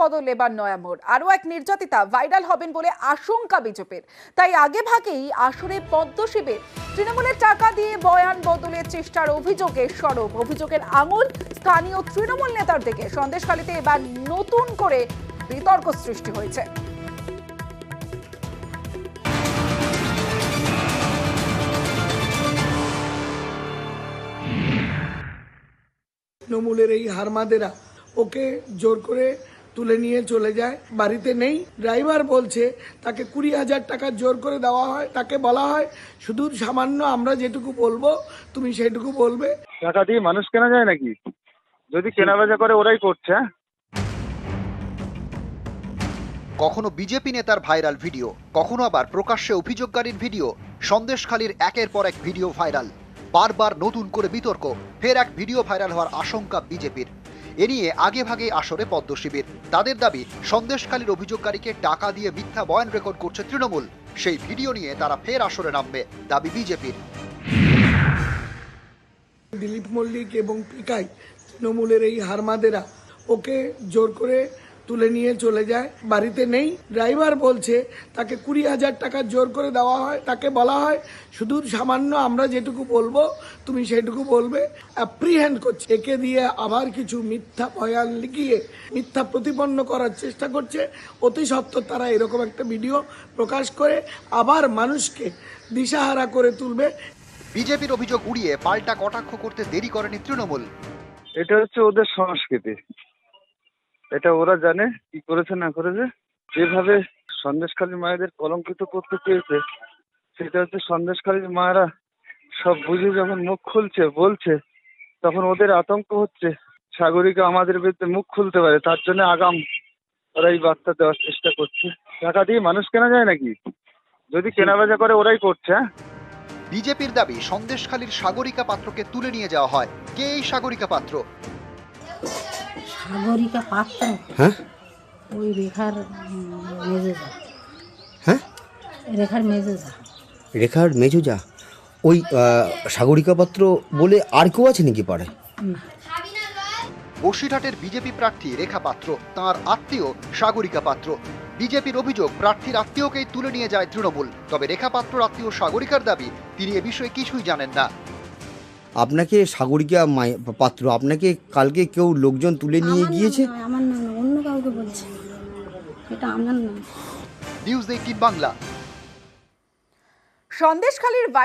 বদলে এবার নয়া মোড়। আরো এক নির্যাতিতা ভাইরাল হবেন বলে আশঙ্কা বিজেপির। তাই আগে ভাগেই আসরে পদ্ম শিবির। তৃণমূলের টাকা দিয়ে বয়ান বদলের চেষ্টার অভিযোগে সরব। অভিযোগের আঙুল স্থানীয় তৃণমূল নেতার দিকে। সন্দেশখালীতে এবার নতুন করে বিতর্ক সৃষ্টি হয়েছে। তৃণমূলের এই হারমাদেরা ওকে জোর করে তুলে নিয়ে চলে যায়, বাড়িতে নেই। ড্রাইভার বলছে তাকে 20,000 টাকা জোর করে দেওয়া হয়, তাকে বলা হয় শুধু সামান্য আমরা যেটুকু বলবো তুমি সেটুকু বলবে। টাকা দিয়ে মানুষ কেনা যায় নাকি? যদি কেনাবেচা করে ওরাই করছে। কখনো বিজেপি নেতার ভাইরাল ভিডিও, কখনো আবার প্রকাশ্যে অভিযোগকারীর ভিডিও। সন্দেশখালীর একের পর এক ভিডিও ভাইরাল। বারবার নতুন করে বিতর্ক। ফের এক ভিডিও ভাইরাল হওয়ার আশঙ্কা বিজেপির। এ নিয়ে আগে ভাগে আসরে পদ্ম শিবির। তাদের দাবি, সন্দেশখালীর অভিযোগকারীকে টাকা দিয়ে মিথ্যা বয়ান রেকর্ড করছে তৃণমূল। সেই ভিডিও নিয়ে তারা ফের আসরে নামবে, দাবি বিজেপির। দিলীপ মল্লিক এবং পিকাই, তৃণমূলের এই হারমাদেরা ওকে জোর করে তুলে নিয়ে চলে যায়, বাড়িতে নেই। ড্রাইভার বলছে তাকে 20,000 টাকা জোর করে দেওয়া হয়, তাকে বলা হয় শুধু সামান্য আমরা যেটুকু বলবো তুমি সেটুকু বলবে। অ্যাপ্রিহেন্ড করছে, একে দিয়ে আবার কিছু মিথ্যা বয়ান লিখিয়ে মিথ্যা প্রতিপন্ন করার চেষ্টা করছে। অতি সত্বর তারা এরকম একটা ভিডিও প্রকাশ করে আবার মানুষকে দিশাহারা করে তুলবে। বিজেপির অভিযোগ উড়িয়ে পাল্টা কটাক্ষ করতে দেরি করেনি তৃণমূল। এটা হচ্ছে ওদের সংস্কৃতি, এটা ওরা জানে কি করেছে না করেছে। যেভাবে সন্দেশখালী মায়েদের কলঙ্কিত করতে চেয়েছে, সেটা হচ্ছে সন্দেশখালীর মায়েরা সব বুঝে যখন মুখ খুলছে বলছে, তখন ওদের আতঙ্ক হচ্ছে সাগরিকা আমাদের বিরুদ্ধে মুখ খুলতে পারে। তার জন্য আগাম ওরা এই বার্তা দেওয়ার চেষ্টা করছে। টাকা দিয়ে মানুষ কেনা যায় নাকি? যদি কেনাবেচা করে ওরাই করছে। বিজেপির দাবি, সন্দেশখালীর সাগরিকা পাত্রকে তুলে নিয়ে যাওয়া হয়। কে এই সাগরিকা পাত্র? সাগরিকা পাত্র? হ্যাঁ, ওই রেখার মেজেজা। হ্যাঁ, রেখার মেজেজা। রেখার মেজুজা। ওই সাগরিকা পাত্র বলে আর কেউ আছে নাকি পাড়ায়? বসিরহাটের বিজেপি প্রার্থী রেখা পাত্র, তাঁর আত্মীয় সাগরিকা পাত্র। বিজেপির অভিযোগ, প্রার্থীর আত্মীয়কেই তুলে নিয়ে যায় তৃণমূল। তবে রেখা পাত্র আত্মীয় সাগরিকার দাবি, তিনি এ বিষয়ে কিছুই জানেন না। আপনাকে সাগরিকা পাত্র, আপনাকে কালকে কেউ লোকজন তুলে নিয়ে গিয়েছে? আমার নাম না, অন্য কাউকে বলছে, এটা আমার নাম। নিউজ 18 বাংলা। সন্দেশখালীর